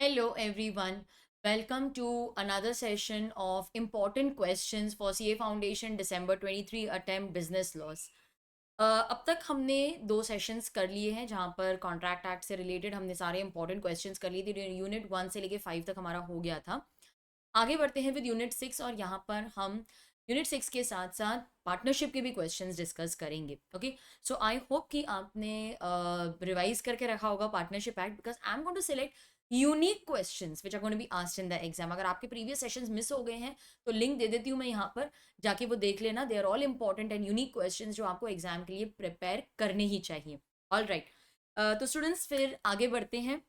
Hello everyone. Welcome to another session of important questions for CA Foundation December 23 attempt business laws. अब तक हमने दो sessions कर लिए हैं जहाँ पर कॉन्ट्रैक्ट एक्ट से रिलेटेड हमने सारे इंपॉर्टेंट क्वेश्चंस कर लिए थे। यूनिट 1 से लेके 5 तक हमारा हो गया था। आगे बढ़ते हैं विद यूनिट 6 और यहाँ पर हम यूनिट 6 के साथ साथ पार्टनरशिप के भी क्वेश्चंस डिस्कस करेंगे। ओके, सो आई होप कि आपने रिवाइज करके रखा होगा partnership act, because I am going to select unique questions which are going to be asked in the exam. अगर आपके प्रीवियस सेशंस मिस हो गए हैं तो लिंक दे देती हूँ मैं यहाँ पर, जाके वो देख लेना। They are all important and unique questions जो आपको एग्जाम के लिए प्रिपेयर करने ही चाहिए। ऑल राइट, तो स्टूडेंट्स फिर आगे बढ़ते हैं।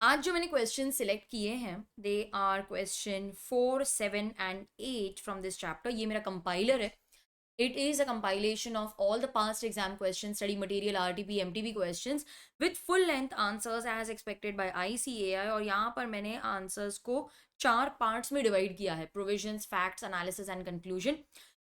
आज जो मैंने क्वेश्चन सिलेक्ट किए हैं they are question 4, 7 and 8 from this chapter. ये मेरा कंपाइलर है। It is a compilation of all the past exam question, study material, RTP, MTP questions with full length answers as expected by ICAI. और यहाँ पर मैंने answers को 4 parts में divide किया है: provisions, facts, analysis and conclusion.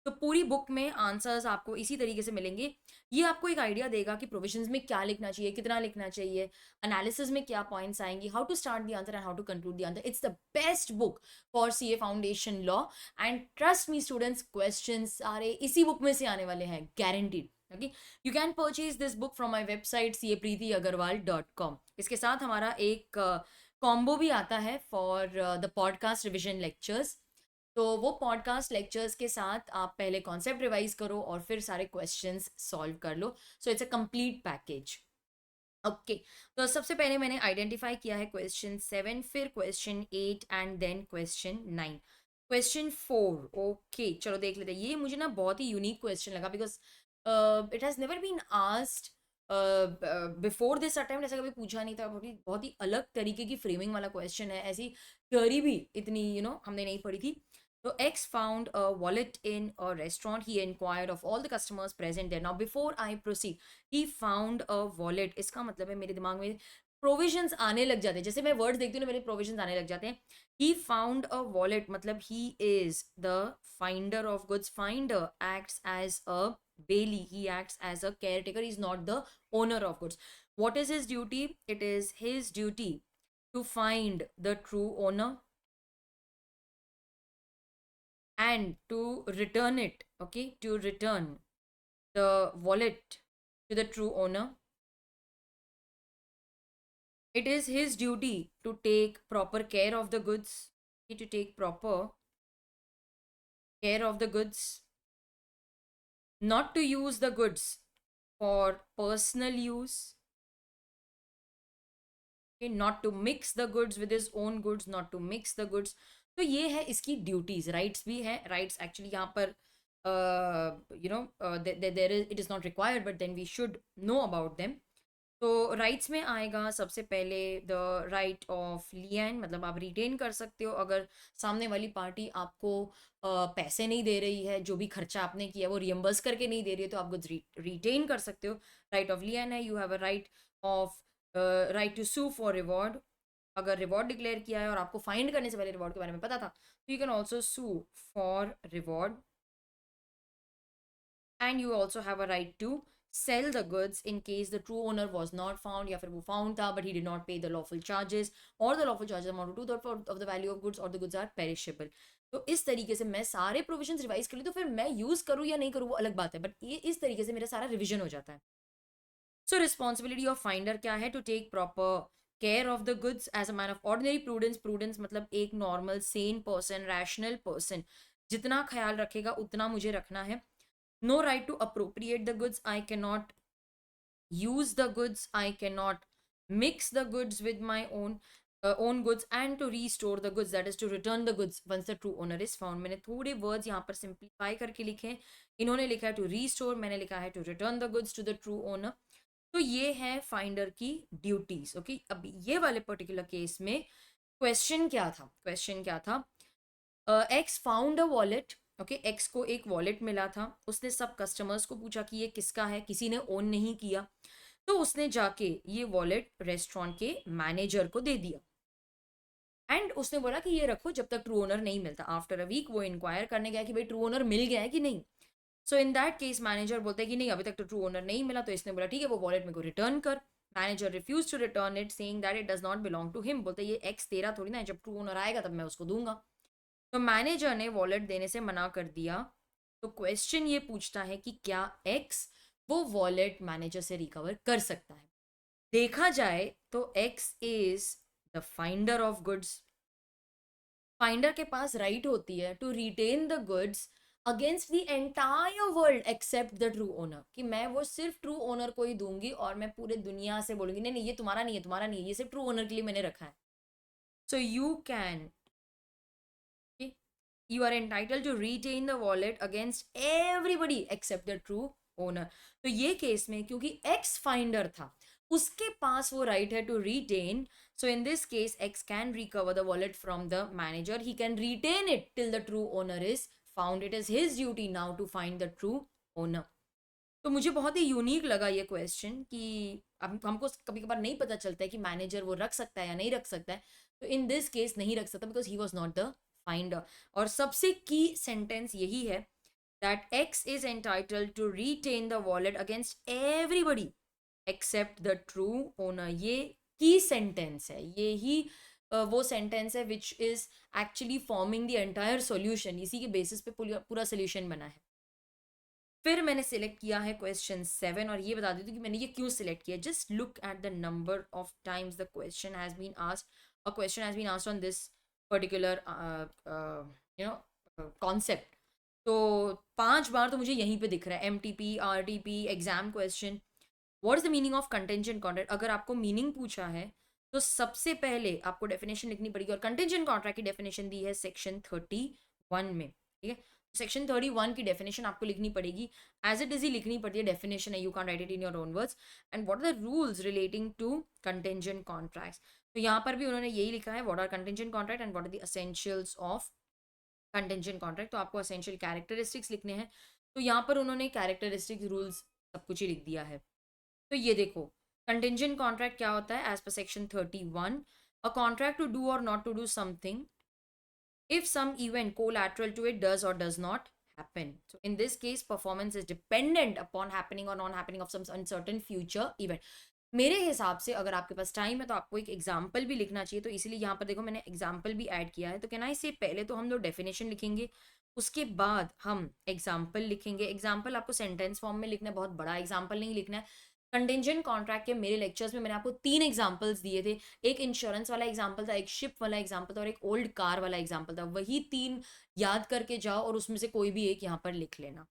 तो पूरी बुक में आंसर्स आपको इसी तरीके से मिलेंगे। ये आपको एक आइडिया देगा कि प्रोविजंस में क्या लिखना चाहिए, कितना लिखना चाहिए, एनालिसिस में क्या पॉइंट्स आएंगी, how to start the answer and how to conclude the answer. It's the best book for CA foundation law and trust me students, questions सारे इसी बुक में से आने वाले हैं, guaranteed. Okay, you can purchase this book from my website capreetyagarwal.com। इसके साथ हमारा एक कॉम्बो भी आता है for the podcast revision lectures. तो वो पॉडकास्ट लेक्चर्स के साथ आप पहले कॉन्सेप्ट रिवाइज करो और फिर सारे क्वेश्चंस सॉल्व कर लो। So it's a complete package. Okay, तो सबसे पहले मैंने आइडेंटिफाई किया है क्वेश्चन 7, फिर question 8 and then question 9। Question 4, okay चलो देख लेते हैं। ये मुझे ना बहुत ही यूनिक क्वेश्चन लगा, because it has never been asked before this attempt. ऐसा कभी पूछा नहीं था। बहुत ही अलग तरीके की फ्रेमिंग वाला क्वेश्चन है। ऐसी थ्योरी भी इतनी हमने नहीं पढ़ी थी। So X found a wallet in a restaurant. He inquired of all the customers present there. Now before I proceed, he found a wallet. इसका मतलब है मेरे दिमाग में प्रोविजंस आने लग जाते हैं। जैसे मैं वर्ड्स देखती हूँ ना, मेरे प्रोविजंस आने लग जाते हैं। He found a wallet मतलब he is the finder of goods. Finder acts as a bailey. He acts as a caretaker. He is not the owner of goods. What is his duty? It is his duty to find the true owner and to return it. Okay, to return the wallet to the true owner. It is his duty to take proper care of the goods. To take proper care of the goods, not to use the goods for personal use. Okay, not to mix the goods with his own goods, not to mix the goods. तो ये है इसकी duties. Rights भी है। Rights actually यहाँ पर there is, it is not required, but then we should know about them. तो rights में आएगा सबसे पहले द राइट ऑफ लियन, मतलब आप रिटेन कर सकते हो अगर सामने वाली पार्टी आपको पैसे नहीं दे रही है, जो भी खर्चा आपने किया वो रियम्बर्स करके नहीं दे रही है, तो आप गुड्स रिटेन कर सकते हो। राइट ऑफ लियन है। You have a right of right to sue for reward. अगर रिवॉर्ड डिक्लेयर किया है और आपको फाइंड करने से पहले रिवॉर्ड के बारे में पता था, तो you can also sue for reward. And you also have a right to sell the goods in case the true owner was not found, या फिर वो found था but he did not pay the lawful charges, or the lawful charges amount to 2/3 of the value of goods, or the goods are perishable। तो इस तरीके से मैं सारे प्रोविजंस रिवाइज कर ली, तो फिर मैं यूज करूँ या नहीं करूँ वो अलग बात है, बट ये इस तरीके से मेरा सारा रिविजन हो जाता है। सो रिस्पॉन्सिबिलिटी ऑफ फाइंडर क्या है? To take proper care of the goods as a man of ordinary prudence. Prudence मतलब एक normal sane person, rational person जितना ख्याल रखेगा उतना मुझे रखना है। No right to appropriate the goods. I can not use the goods, I cannot mix the goods with my own goods, and to restore the goods, that is to return the goods once the true owner is found। मैंने थोड़े words यहाँ पर simplify करके लिखे हैं। इन्होंने लिखा है टू रीस्टोर, मैंने लिखा है to return the goods to the true owner. तो ये है फाइंडर की ड्यूटीज। ओके, अब ये वाले पर्टिकुलर केस में क्वेश्चन क्या था? क्वेश्चन क्या था? X found a wallet. Okay, x को एक वॉलेट मिला था। उसने सब कस्टमर्स को पूछा कि ये किसका है, किसी ने ओन नहीं किया, तो उसने जाके ये वॉलेट रेस्टोरेंट के मैनेजर को दे दिया। एंड उसने बोला कि ये रखो जब तक ट्रू ओनर नहीं मिलता। आफ्टर अ वीक वो इंक्वायर करने गया कि भाई ट्रू ओनर मिल गया है कि नहीं। सो इन दैट केस मैनेजर बोलता है कि नहीं, अभी तक तो ट्रू ओनर नहीं मिला। तो इसने बोला ठीक है, वो वॉलेट मेरे को रिटर्न कर। Manager refuse to return it saying that it does not belong to him, बोलते ये एक्स तेरा थोड़ी ना है, जब ट्रू ओनर आएगा तब मैं उसको दूंगा। तो मैनेजर ने वॉलेट देने से मना कर दिया। तो क्वेश्चन ये पूछता है कि क्या एक्स वो वॉलेट मैनेजर से रिकवर कर सकता है। देखा जाए तो X is the finder of goods. Finder के पास राइट होती है to retain the goods against the entire world except the true owner, कि मैं वो सिर्फ ट्रू ओनर को ही दूंगी और मैं पूरे दुनिया से बोलूंगी नहीं नहीं ये तुम्हारा नहीं है, तुम्हारा नहीं है, ये सिर्फ ट्रू ओनर के लिए मैंने रखा है। So you can, you are entitled to retain the wallet against everybody except the true owner। तो ये केस में क्योंकि एक्स फाइंडर था, उसके पास वो राइट है to retain, so in this case X can recover the wallet from the manager, he can retain it till the true owner is found, it is his duty now to find the true owner. तो मुझे बहुत ही unique लगा ये question कि अब हमको कभी कभार नहीं पता चलता है कि मैनेजर वो रख सकता है या नहीं रख सकता है, तो इन दिस केस नहीं रख सकता because he was not the finder. और सबसे की सेंटेंस यही है that X is entitled to retain the wallet against everybody except the true owner. ये की सेंटेंस है, ये ही वो सेंटेंस है which is actually forming the entire solution, इसी के बेसिस पे पूरा सोल्यूशन बना है। फिर मैंने सिलेक्ट किया है क्वेश्चन 7 और ये बता देती हूँ कि मैंने ये क्यों सिलेक्ट किया। Just look at the number of times the question has been asked, a question has been asked on this particular concept. तो 5 बार तो मुझे यहीं पे दिख रहा है, MTP, RTP, exam question. What is the meaning of contingent contract? अगर आपको मीनिंग पूछा है तो सबसे पहले आपको डेफिनेशन लिखनी पड़ेगी, और कंटेंजेंट कॉन्ट्रैक्ट की डेफिनेशन दी है सेक्शन 31 में, ठीक है। सेक्शन 31 की डेफिनेशन आपको लिखनी पड़ेगी, एज इट इज ही लिखनी पड़ती है, डेफिनेशन है, you can write it in your own words. And what are the rules relating to contingent contracts? तो यहाँ पर भी उन्होंने यही लिखा है, what are contingent contract and what are the essentials of contingent contract. तो आपको एसेंशियल कैरेक्टरिस्टिक्स लिखने हैं, तो यहाँ पर उन्होंने कैरेक्टरिस्टिक्स रूल्स सब कुछ ही लिख दिया है। तो ये देखो कंटेंजेंट कॉन्ट्रैक्ट क्या होता है, as per section 31, a contract to do or not to do something if some event collateral to it does or does not happen. So in this case performance is dependent upon happening or non happening of some uncertain future event। मेरे हिसाब से अगर आपके पास time है तो आपको एक example भी लिखना चाहिए, तो इसलिए यहाँ पर देखो मैंने एग्जाम्पल भी ऐड किया है। तो कैन आई से पहले तो हम लोग डेफिनेशन लिखेंगे, उसके बाद हम एग्जाम्पल लिखेंगे। एग्जाम्पल आपको सेंटेंस फॉर्म में लिखना है, बहुत बड़ा एग्जाम्पल नहीं लिखना है। कंटेंजेंट कॉन्ट्रैक्ट के मेरे लेक्चर्स में मैंने आपको 3 एग्जाम्पल्स दिए थे, एक इंश्योरेंस वाला एग्जाम्पल था, एक शिप वाला एग्जाम्पल था और एक ओल्ड कार वाला एग्जाम्पल था। वही 3 याद करके जाओ और उसमें से कोई भी एक यहाँ पर लिख लेना।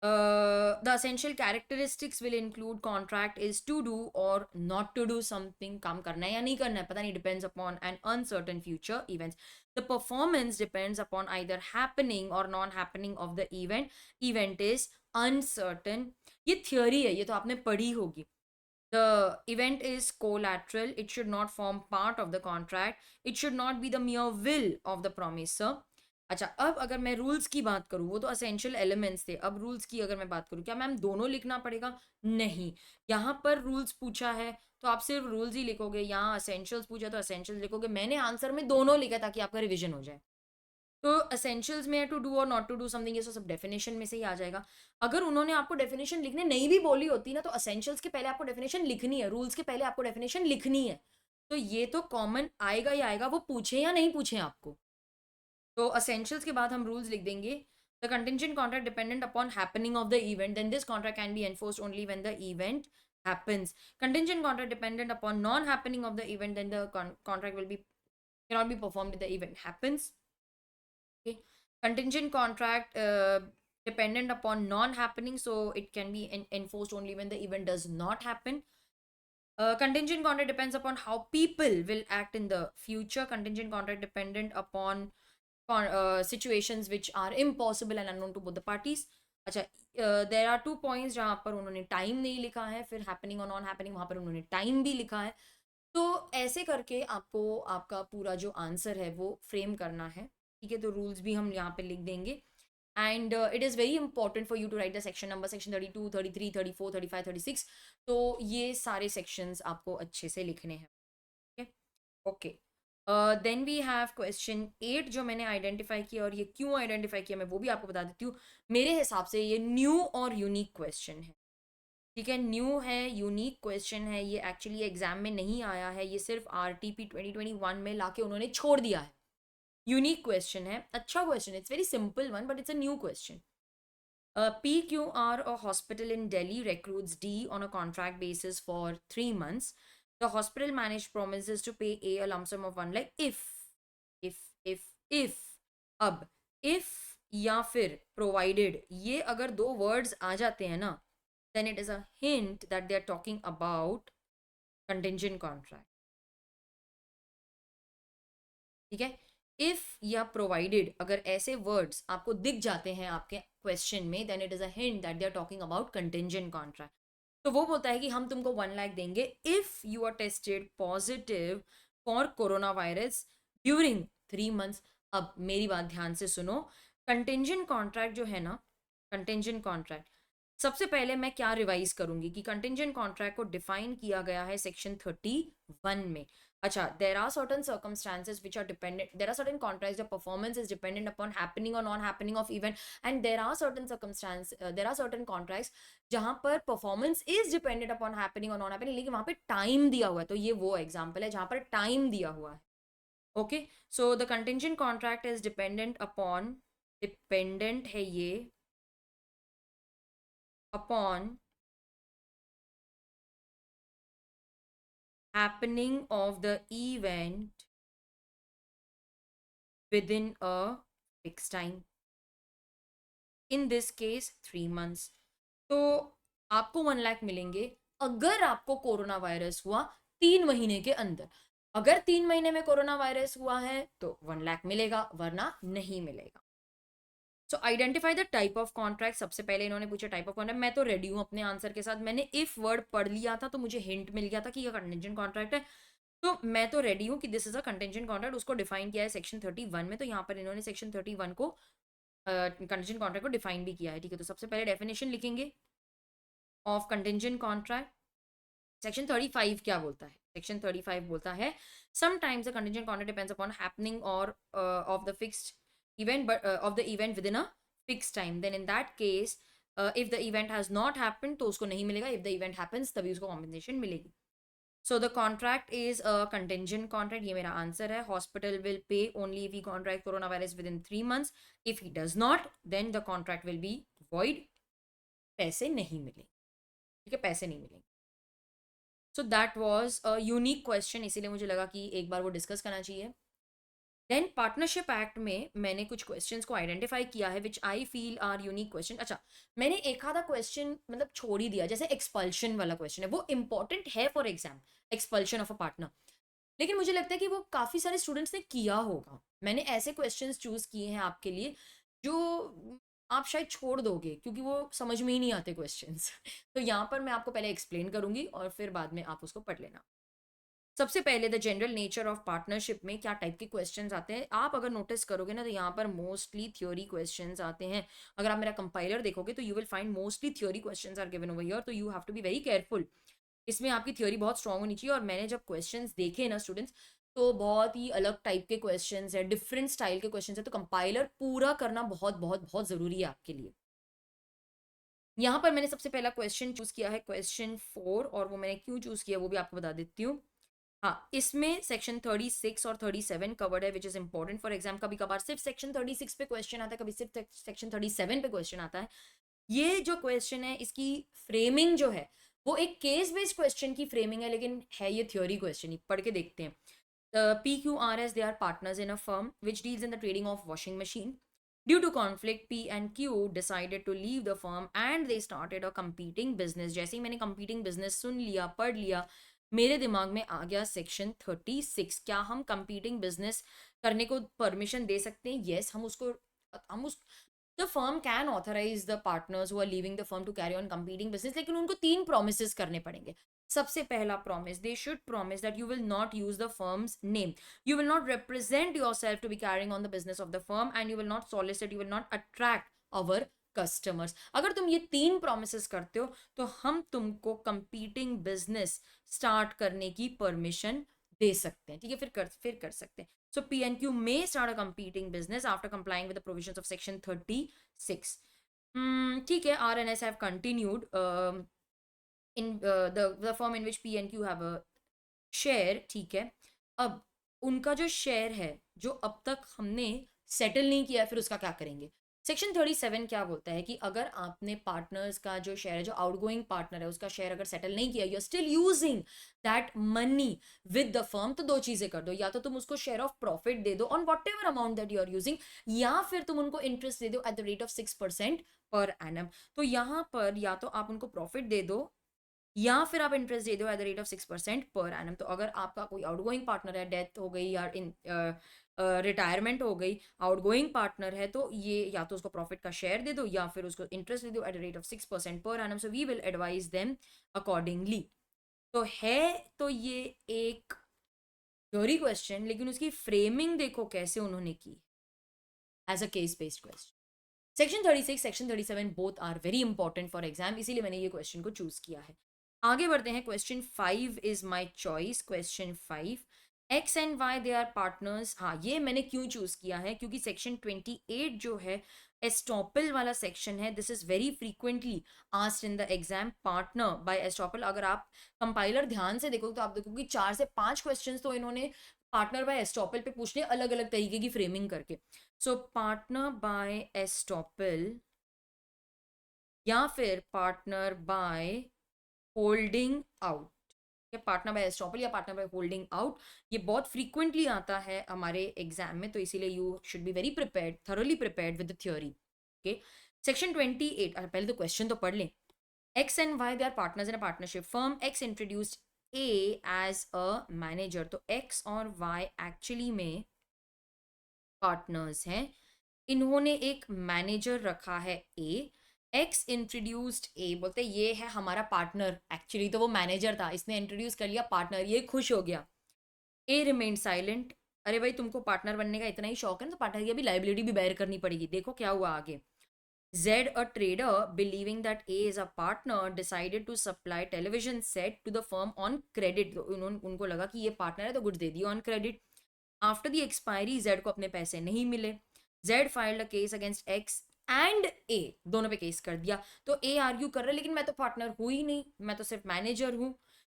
The essential characteristics will include contract is to do or not to do something, काम करना है या नहीं करना है पता नहीं, depends upon an uncertain future events। The performance depends upon either happening or non-happening of the event is uncertain। ये theory है, ये तो आपने पढ़ी होगी। The event is collateral, it should not form part of the contract, it should not be the mere will of the promiser। अच्छा, अब अगर मैं रूल्स की बात करूँ, वो तो असेंशियल एलिमेंट्स थे, अब रूल्स की अगर मैं बात करूँ, क्या मैम दोनों लिखना पड़ेगा? नहीं, यहाँ पर रूल्स पूछा है तो आप सिर्फ रूल्स ही लिखोगे, यहाँ असेंशियल्स पूछा तो असेंशियल्स लिखोगे। मैंने आंसर में दोनों लिखा ताकि आपका रिविजन हो जाए। तो असेंशियल्स में है to do or not to do something, ये सब डेफिनेशन में से ही आ जाएगा। अगर उन्होंने आपको डेफिनेशन लिखने नहीं भी बोली होती ना, तो असेंशियल्स के पहले आपको डेफिनेशन लिखनी है, रूल्स के पहले आपको डेफिनेशन लिखनी है। तो ये तो कॉमन आएगा ही आएगा, वो पूछे या नहीं पूछे आपको। तो असेंशियल्स के बाद हम रूल्स लिख देंगे। The contingent contract dependent upon happening of the event, then this contract can be enforced only when the event happens। Contingent contract dependent upon non-happening of the event, then the contract will be cannot be performed if the event happens। Okay. Contingent contract dependent upon non-happening, so it can be enforced only when the event does not happen। Contingent contract depends upon how people will act in the future। Contingent contract dependent upon situations which are impossible and unknown to both the parties। अच्छा, there are 2 points जहाँ पर उन्होंने time नहीं लिखा है, फिर happening और non happening वहाँ पर उन्होंने टाइम भी लिखा है। तो ऐसे करके आपको आपका पूरा जो आंसर है वो फ्रेम करना है, ठीक है। तो रूल्स भी हम यहाँ पे लिख देंगे। And it is very important for you to write the section number, section 32, 33, 34, 35, 36। तो ये सारे सेक्शंस आपको अच्छे से लिखने हैं, ठीक है। Okay, then we have question 8 जो मैंने आइडेंटिफाई किया, और ये क्यों आइडेंटिफाई किया मैं वो भी आपको बता देती हूँ। मेरे हिसाब से ये न्यू और यूनिक क्वेश्चन है। ठीक है, न्यू है, यूनिक क्वेश्चन है, ये एक्चुअली एग्जाम में नहीं आया है, ये सिर्फ RTP 2021 में लाके उन्होंने छोड़ दिया है। यूनिक क्वेश्चन है, अच्छा question, it's very simple one but it's a new question. PQR, a hospital in Delhi, recruits D on a contract basis for 3 months. The hospital managed promises to pay A a lump sum of 1 lakh if. अब if या फिर provided, ये अगर दो words आ जाते हैं ना, then it is a hint that they are talking about contingent contract. ठीक है, इफ या प्रोवाइडेड अगर ऐसे वर्ड्स आपको दिख जाते हैं आपके क्वेश्चन में, then it is a hint that they are talking about contingent contract. तो वो बोलता है कि हम तुमको 1 लाख देंगे if you are tested positive for corona virus during 3 months. अब मेरी बात ध्यान से सुनो. कंटिंजेंट कॉन्ट्रैक्ट जो है ना, कंटिंजेंट कॉन्ट्रैक्ट, सबसे पहले मैं क्या रिवाइज करूंगी कि कंटिंजेंट कॉन्ट्रैक्ट को डिफाइन किया गया है सेक्शन 31 में. अच्छा, there are certain circumstances which are dependent, there are certain contracts the performance is dependent upon happening or non happening of event, and there are certain circumstances, there are certain contracts जहां पर performance is dependent upon happening or non happening, लेकिन वहां पे time दिया हुआ है. तो ये वो एग्जांपल है जहां पर टाइम दिया हुआ है. Okay, so the contingent contract is dependent upon, dependent है ये upon happening of the event within a fixed time. In this case 3 months. तो आपको 1 लाख मिलेंगे अगर आपको कोरोना वायरस हुआ 3 महीने के अंदर. अगर 3 महीने में कोरोना वायरस हुआ है तो 1 लाख मिलेगा, वरना नहीं मिलेगा. सो identify the type of contract. सबसे पहले इन्होंने पूछा टाइप ऑफ कॉन्ट्रैक्ट. मैं तो रेडी हूँ अपने आंसर के साथ. मैंने इफ वर्ड पढ़ लिया था तो मुझे हिंट मिल गया था कि यह कंटिंजेंट कॉन्ट्रैक्ट है. तो मैं तो रेडी हूँ कि this is a contingent contract. उसको डिफाइन किया है सेक्शन 31 में. तो यहाँ पर इन्होंने सेक्शन 31 को कंटिंजेंट कॉन्ट्रैक्ट को डिफाइन भी किया है. ठीक है, तो सबसे पहले डेफिनेशन लिखेंगे ऑफ कंटिंजेंट कॉन्ट्रैक्ट. सेक्शन 35 क्या बोलता है? सेक्शन 35 बोलता है sometimes the contingent contract depends upon happening or of the fixed event, but of the event within a fix time. Then in that case if the event has not happened तो उसको नहीं मिलेगा. If the event happens तभी उसको compensation मिलेगी. So the contract is a contingent contract. ये मेरा answer है. Hospital will pay only if he contract coronavirus within 3 months. If he does not, then the contract will be void. पैसे नहीं मिलेंगे. ठीक है, पैसे नहीं मिलेंगे. So that was a unique question, इसीलिए मुझे लगा कि एक बार वो डिस्कस करना चाहिए. देन पार्टनरशिप एक्ट में मैंने कुछ क्वेश्चंस को आइडेंटिफाई किया है which I feel are unique question. अच्छा, मैंने एक आधा क्वेश्चन मतलब छोड़ ही दिया. जैसे एक्सपल्शन वाला क्वेश्चन है, वो इंपॉर्टेंट है for exam, expulsion of a partner. लेकिन मुझे लगता है कि वो काफ़ी सारे स्टूडेंट्स ने किया होगा. मैंने ऐसे क्वेश्चंस चूज किए हैं आपके लिए जो आप शायद छोड़ दोगे क्योंकि वो समझ में ही नहीं आते क्वेश्चंस. तो यहाँ पर मैं आपको पहले एक्सप्लेन करूंगी और फिर बाद में आप उसको पढ़ लेना. सबसे पहले the general nature of partnership में क्या टाइप के क्वेश्चंस आते हैं आप अगर नोटिस करोगे ना, तो यहाँ पर मोस्टली थ्योरी क्वेश्चंस आते हैं. अगर आप मेरा कंपाइलर देखोगे तो you will find mostly theory questions are given over here. तो you have to be very careful. इसमें आपकी थ्योरी बहुत स्ट्रांग होनी चाहिए. और मैंने जब क्वेश्चंस देखे ना स्टूडेंट्स, तो बहुत ही अलग टाइप के क्वेश्चंस है, डिफरेंट स्टाइल के क्वेश्चंस है. तो कंपाइलर पूरा करना बहुत बहुत बहुत ज़रूरी है आपके लिए. यहाँ पर मैंने सबसे पहला क्वेश्चन चूज किया है क्वेश्चन 4, और वो मैंने क्यों चूज किया वो भी आपको बता देती हूँ. हाँ, इसमें सेक्शन 36 और 37 कवर्ड है which is important for exam. कभी कभार सिर्फ सेक्शन 36 पे क्वेश्चन आता है, कभी सिर्फ सेक्शन 37 पे क्वेश्चन आता है. ये जो क्वेश्चन है इसकी फ्रेमिंग जो है वो एक केस बेस्ड क्वेश्चन की फ्रेमिंग है, लेकिन है ये थ्योरी क्वेश्चन ही. पढ़ के देखते हैं. PQRS, they are partners in a firm which deals in the trading of washing machine. Due to conflict, P and Q decided to leave the firm and they started a competing business. जैसे ही मैंने competing business सुन लिया, पढ़ लिया, मेरे दिमाग में आ गया section 36. क्या हम competing business करने को परमिशन दे सकते हैं? यस, हम उस the firm can authorize the partners who are leaving the firm to carry on competing business, लेकिन उनको 3 promises करने पड़ेंगे. सबसे पहला promise, they should promise that you will not use the firm's name, you will not represent yourself to be carrying on the business of the firm, and you will not solicit, you will not attract our customers. अगर तुम ये 3 promises करते हो तो हम तुमको competing business start करने की permission दे सकते हैं. ठीक है, फिर कर सकते हैं. So PNQ may start a competing business after complying with the provisions of section 36. ठीक है, RNS have continued. In the firm in which P and Q have a share, ठीक है। अब उनका जो शेयर है जो अब तक हमने सेटल नहीं किया है, फिर उसका क्या करेंगे? सेक्शन 37 क्या बोलता है कि अगर आपने पार्टनर्स का जो शेयर है, जो आउटगोइंग पार्टनर है, उसका शेयर अगर सेटल नहीं किया, you are still using that money with the firm, तो दो चीजें कर दो। या तो तुम उसको शेयर ऑफ प्रॉफिट दे दो on whatever amount that you are using, या फिर तुम उनको इंटरेस्ट दे दो at the rate of 6% per annum. तो यहाँ पर या तो आप उनको प्रॉफिट दे दो या फिर आप इंटरेस्ट दे दो at the rate of 6% per annum. तो अगर आपका कोई आउटगोइंग पार्टनर है, डेथ हो गई या इन रिटायरमेंट हो गई, आउटगोइंग पार्टनर है, तो ये या तो उसको प्रॉफिट का शेयर दे दो या फिर उसको इंटरेस्ट दे दो at the rate of 6% per annum. So we will advise them accordingly. तो है तो ये एक थ्योरी क्वेश्चन, लेकिन उसकी फ्रेमिंग देखो कैसे उन्होंने की, as a case based question. Section 36 section 37 both are very important for exam, इसीलिए मैंने ये क्वेश्चन को चूज किया है। आगे बढ़ते हैं। Question 5 is my choice. Question 5, X and Y they are partners. हाँ, ये मैंने क्यों चूज किया है, क्योंकि सेक्शन 28 जो है एस्टॉपल वाला सेक्शन है। This is very frequently asked in the exam, partner by estoppel. अगर आप कंपाइलर ध्यान से देखोगे तो आप देखोगे 4 से 5 क्वेश्चंस तो इन्होंने पार्टनर बाय एस्टॉपल पे पूछने, अलग अलग तरीके की फ्रेमिंग करके। सो पार्टनर बाय एस्टॉपल या फिर पार्टनर बाय होल्डिंग आउट, या पार्टनर बाय एस्टॉपल या पार्टनर बाय होल्डिंग आउट, ये बहुत फ्रीक्वेंटली आता है हमारे एग्जाम में, तो इसीलिए you should be very prepared, thoroughly prepared with the theory. Okay, section 28, पहले तो क्वेश्चन तो पढ़ लें। X and Y they are partners in a partnership firm. X introduced A as a manager. तो एक्स और वाई एक्चुअली में partners हैं। इन्होंने एक मैनेजर रखा है ए। एक्स इंट्रोड्यूस्ड ए, बोलते ये है हमारा पार्टनर, एक्चुअली तो वो मैनेजर था, इसने इंट्रोड्यूस कर लिया पार्टनर, ये खुश हो गया। ए रिमेन साइलेंट। अरे भाई, तुमको पार्टनर बनने का इतना ही शौक है ना, तो पार्टनर की अभी लाइबिलिटी भी बेयर करनी पड़ेगी। देखो क्या हुआ आगे। Z, a trader, believing that A is a partner, decided to supply television set to the firm on credit. तो उनको लगा कि ये पार्टनर है तो गुड्स दे दिया on credit. After the expiry Z को अपने पैसे नहीं मिले। Z filed a case against X and A, दोनों पे केस कर दिया। तो ए आर्ग्यू कर रहा है लेकिन मैं तो पार्टनर हूं ही नहीं, मैं तो सिर्फ मैनेजर हूं।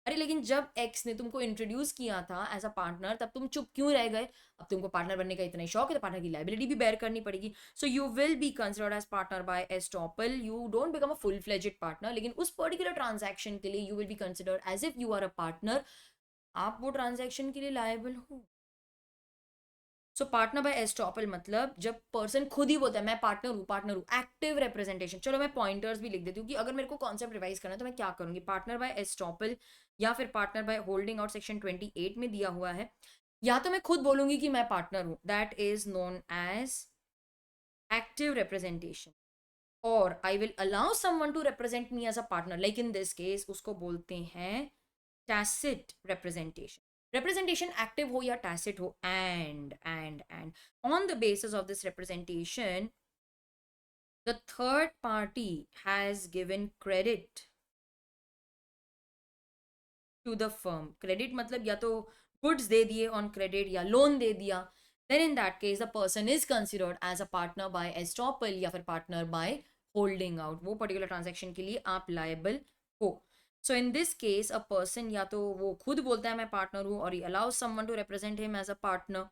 अरे लेकिन जब एक्स ने तुमको इंट्रोड्यूस किया था एज अ पार्टनर, तब तुम चुप क्यों रह गए? अब तुमको पार्टनर बनने का इतना ही शौक है तो पार्टनर की लाइबिलिटी भी बेयर करनी पड़ेगी। So you will be considered as partner by estoppel. You don't become a full fledged partner, लेकिन उस पर्टिकुलर ट्रांजैक्शन के लिए you will be considered as if you are a partner. आप वो ट्रांजैक्शन के लिए लायबल हो। सो पार्टनर बाय एस्टॉपल मतलब जब पर्सन खुद ही बोलता है मैं पार्टनर हूँ, पार्टनर हूँ। एक्टिव रिप्रेजेंटेशन, चलो मैं पॉइंटर्स भी लिख देती हूँ कि अगर मेरे को कॉन्सेप्ट रिवाइज करना है तो मैं क्या करूंगी। पार्टनर बाय एस्टॉपल या फिर partner by holding out, section 28 में दिया हुआ है। या तो मैं खुद बोलूंगी कि मैं पार्टनर हूँ, that is known as active representation, और I will allow someone to represent me as a partner, like in this case उसको बोलते हैं tacit representation. Representation active हो या tacit हो, and on the basis of this representation, the third party has given credit to the firm. Credit मतलब या तो goods दे दिए on credit या loan दे दिया, then in that case the person is considered as a partner by estoppel या फिर partner by holding out. वो particular transaction के लिए आप liable हो। So in this case a person या तो वो खुद बोलता है मैं पार्टनर हूँ और he allows someone to represent him as a partner।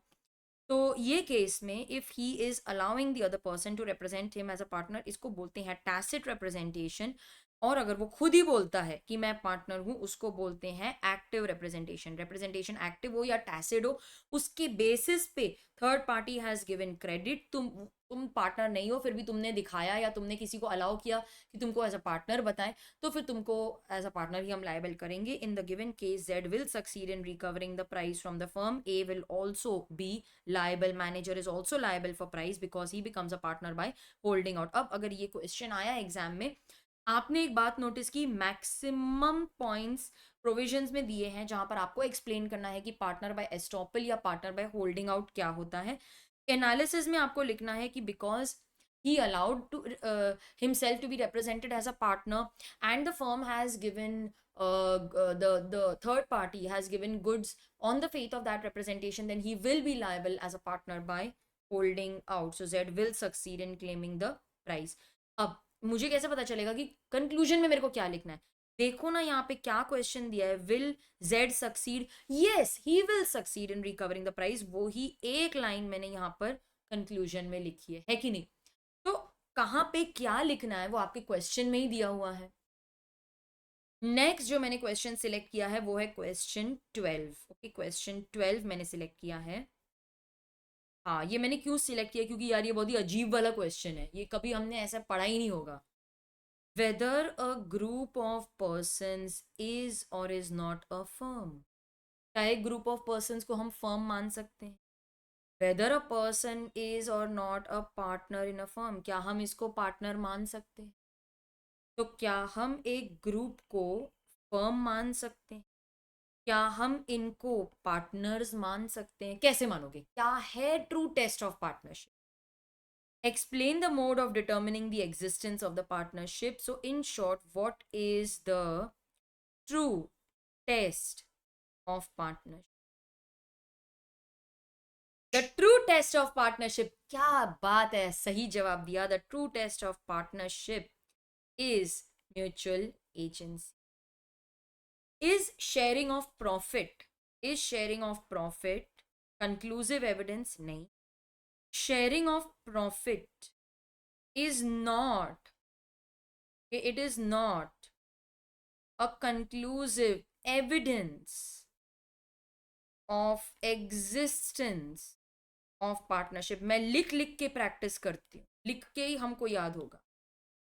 तो ये केस में if he is allowing the other person to represent him as a partner, इसको बोलते हैं टैसिट रिप्रेजेंटेशन। और अगर वो खुद ही बोलता है कि मैं पार्टनर हूं, उसको बोलते हैं एक्टिव रिप्रेजेंटेशन। रिप्रेजेंटेशन एक्टिव हो या टैसिड हो, उसके बेसिस पे third party has given credit. तुम पार्टनर नहीं हो, फिर भी तुमने दिखाया या तुमने किसी को अलाउ किया कि तुमको एज अ पार्टनर बताएं, तो फिर तुमको एज अ पार्टनर ही हम लायबल करेंगे। In the given case Z will succeed in recovering the price from the firm. A will also be liable, manager is also liable for price because he becomes a partner by holding out। अब अगर ये question आया exam में, आपने एक बात notice की, maximum points provisions में दिए हैं जहां पर आपको एक्सप्लेन करना है कि पार्टनर बाय एस्टॉपल या पार्टनर बाय होल्डिंग आउट क्या होता है। एनालिसिस में आपको लिखना है कि because he allowed to himself to be represented as a partner and the firm has given the third party has given goods on the faith of that representation, then he will be liable as a partner by holding out। So Z will succeed in claiming the price। अब मुझे कैसे पता चलेगा कि conclusion में मेरे को क्या लिखना है? देखो ना यहाँ पे क्या क्वेश्चन दिया है, will Z succeed, yes he will succeed in recovering the price, वो ही एक लाइन मैंने यहाँ पर कंक्लूजन में लिखी है कि नहीं? तो कहाँ पे क्या लिखना है वो आपके क्वेश्चन में ही दिया हुआ है। नेक्स्ट जो मैंने क्वेश्चन सिलेक्ट किया है वो है क्वेश्चन 12। ओके, क्वेश्चन 12 मैंने सिलेक्ट किया है। हाँ, ये मैंने क्यों सिलेक्ट किया, क्योंकि यार ये बहुत ही अजीब वाला क्वेश्चन है, ये कभी हमने ऐसा पढ़ा ही नहीं होगा। Weather a group of persons is और इज नॉट अ फर्म, क्या एक ग्रुप ऑफ पर्सन्स को हम फर्म मान सकते हैं? वेदर अ पर्सन इज और not a partner in a firm, क्या हम इसको पार्टनर मान सकते हैं? तो क्या हम एक ग्रुप को फर्म मान सकते हैं? क्या हम इनको पार्टनर्स मान सकते हैं? कैसे मानोगे? क्या है true test of partnership? Explain the mode of determining the existence of the partnership. So, in short, what is the true test of partnership? The true test of partnership, क्या बात है, सही जवाब दिया। The true test of partnership is mutual agency. Is sharing of profit, is sharing of profit conclusive evidence? नहीं. Sharing of profit is not, it is not a conclusive evidence of existence of partnership. मैं लिख लिख के practice करती हूँ, लिख के ही हमको याद होगा.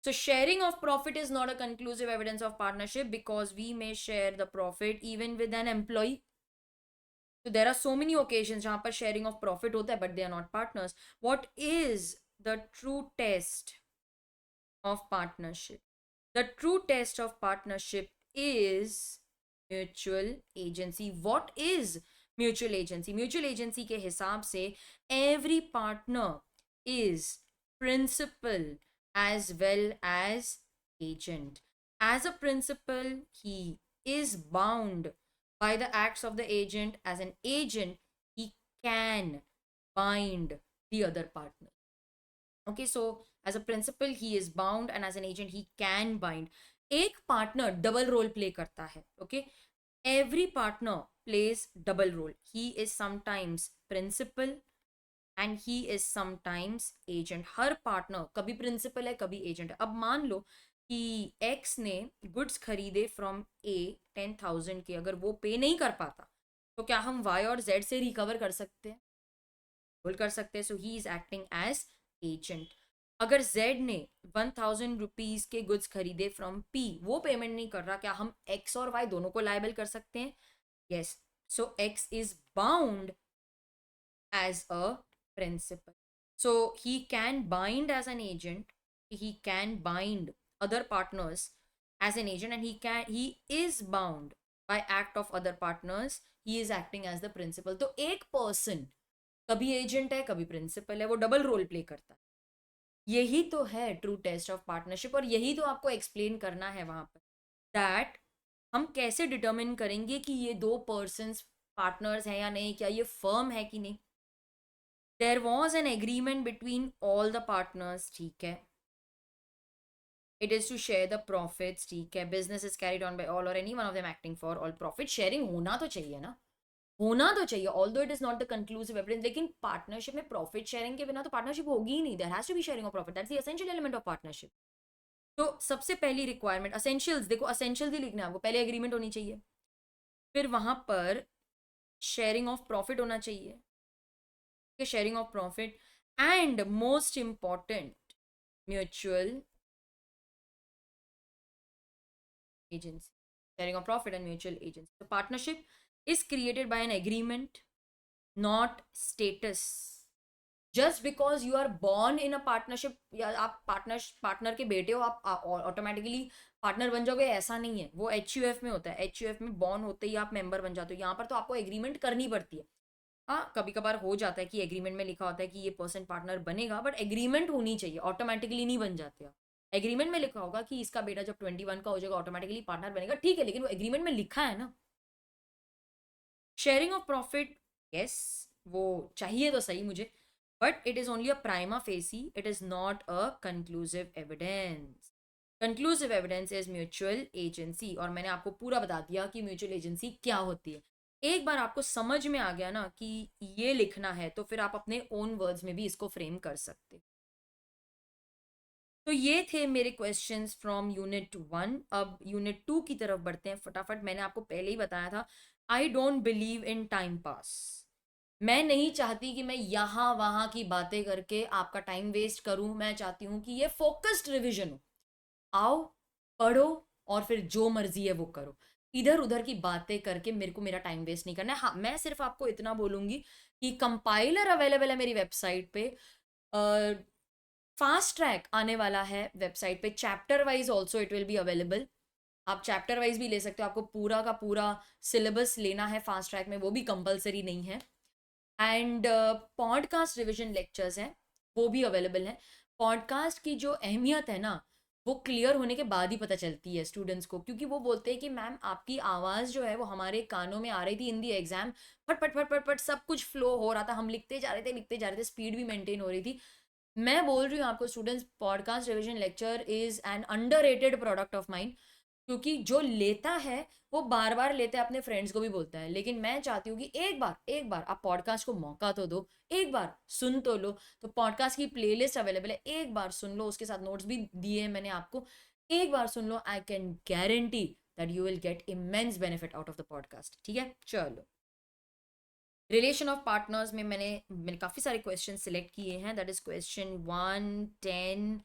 So sharing of profit is not a conclusive evidence of partnership because we may share the profit even with an employee. So there are so many occasions जहाँ पर sharing of profit होता है but they are not partners. What is the true test of partnership? The true test of partnership is mutual agency. What is mutual agency? Mutual agency के हिसाब से every partner is principal as well as agent. As a principal, he is bound by the acts of the agent. As an agent, he can bind the other partner. Okay, so as a principal he is bound and as an agent he can bind. एक partner double role play करता है. Okay, every partner plays double role. He is sometimes principal and he is sometimes agent. हर partner कभी principal है कभी agent है. अब मान लो कि एक्स ने गुड्स खरीदे फ्रॉम ए 10,000 के, अगर वो पे नहीं कर पाता तो क्या हम वाई और जेड से रिकवर कर सकते हैं? बोल कर सकते हैं. So he is acting as agent. अगर Z ने 1,000 रुपीज के गुड्स खरीदे फ्रॉम P, वो पेमेंट नहीं कर रहा, क्या हम X और Y दोनों को लायबल कर सकते हैं? Yes. So X is bound as a principal. So he can bind as an agent, he can bind other partners as an agent, and he is bound by act of other partners. He is acting as the principal. तो एक person कभी agent है कभी principal है, वो double role play करता है. यही तो है ट्रू टेस्ट ऑफ पार्टनरशिप, और यही तो आपको एक्सप्लेन करना है वहां पर, दैट हम कैसे डिटर्मिन करेंगे कि ये दो पर्सन पार्टनर्स हैं या नहीं, क्या ये फर्म है कि नहीं. There was an agreement between all the partners, ठीक है. It is to share the profits, ठीक है. Business is carried on by all or any one of them acting for all. Profit sharing होना तो चाहिए ना, होना तो चाहिए, although it is not the conclusive evidence. लेकिन पार्टनरशिप में प्रॉफिट शेयरिंग के बिना तो पार्टनरशिप होगी ही नहीं. There has to be sharing of profit, that's the essential element of partnership. तो सबसे पहली रिक्वायरमेंट असेंशियल्स, देखो असेंशियल्स ही लिखना है आपको. पहले एग्रीमेंट होनी चाहिए, फिर वहां पर शेयरिंग ऑफ प्रॉफिट होना चाहिए, sharing of profit, and most important mutual agency. Sharing of profit and mutual agency. So partnership is created by an agreement, not status. Just because you are born in a partnership, या आप partner के बेटे हो आप automatically partner बन जाओगे, ऐसा नहीं है. वो HUF में होता है. HUF में बॉर्न होते ही आप मेंबर बन जाते हो. यहाँ पर तो आपको एग्रीमेंट करनी पड़ती है. हाँ, कभी कभार हो जाता है कि एग्रीमेंट में लिखा होता है कि ये पर्सन पार्टनर बनेगा, बट एग्रीमेंट होनी चाहिए, ऑटोमेटिकली नहीं बन जाते आप. एग्रीमेंट में लिखा होगा कि इसका बेटा जब 21 का हो जाएगा ऑटोमेटिकली पार्टनर बनेगा, ठीक है, लेकिन वो एग्रीमेंट में लिखा है ना. शेयरिंग ऑफ प्रॉफिट, यस, वो चाहिए तो सही मुझे, but it is only a prima facie, it is not a conclusive evidence. Conclusive evidence is mutual agency, और मैंने आपको पूरा बता दिया कि म्यूचुअल एजेंसी क्या होती है। एक बार आपको समझ में आ गया ना कि ये लिखना है, तो फिर आप अपने ओन वर्ड्स में भी इसको फ्रेम कर सकते। तो ये थे मेरे क्वेश्चंस फ्रॉम यूनिट 1। अब यूनिट 2 की तरफ बढ़ते हैं फटाफट। मैंने आपको पहले ही बताया था, I don't believe in time pass. मैं नहीं चाहती कि मैं यहाँ वहाँ की बातें करके आपका टाइम वेस्ट करूँ। मैं चाहती हूँ कि ये फोकस्ड रिविजन हो। आओ, पढ़ो, और फिर जो मर्जी है वो करो। इधर उधर की बातें करके मेरे को मेरा टाइम वेस्ट नहीं करना है। हाँ, मैं सिर्फ आपको इतना बोलूंगी कि कंपाइलर अवेलेबल है मेरी वेबसाइट पे। फास्ट ट्रैक आने वाला है वेबसाइट पे, chapter wise also it will be available. आप चैप्टर वाइज भी ले सकते हो। आपको पूरा का पूरा सिलेबस लेना है फास्ट ट्रैक में, वो भी कंपलसरी नहीं है। एंड पॉडकास्ट रिविजन लेक्चर्स हैं, वो भी अवेलेबल हैं। पॉडकास्ट की जो अहमियत है ना, वो क्लियर होने के बाद ही पता चलती है स्टूडेंट्स को, क्योंकि वो बोलते हैं कि मैम आपकी आवाज़ जो है वो हमारे कानों में आ रही थी इन दी एग्जाम, फट फट फट फट फट सब कुछ फ्लो हो रहा था, हम लिखते जा रहे थे लिखते जा रहे थे, स्पीड भी मेंटेन हो रही थी। मैं बोल रही हूँ आपको students, podcast revision lecture is an underrated product of mind. क्योंकि जो लेता है वो बार बार लेते हैं, अपने फ्रेंड्स को भी बोलता है। लेकिन मैं चाहती हूँ कि एक बार आप पॉडकास्ट को मौका तो दो, एक बार सुन तो लो। तो पॉडकास्ट की प्लेलिस्ट अवेलेबल है, एक बार सुन लो, उसके साथ नोट्स भी दिए हैं मैंने आपको। एक बार सुन लो, I can guarantee that you will get immense benefit out of the podcast. ठीक है, चलो। रिलेशन ऑफ पार्टनर्स में मैंने काफ़ी सारे क्वेश्चन सिलेक्ट किए हैं। दैट इज क्वेश्चन 1, 10,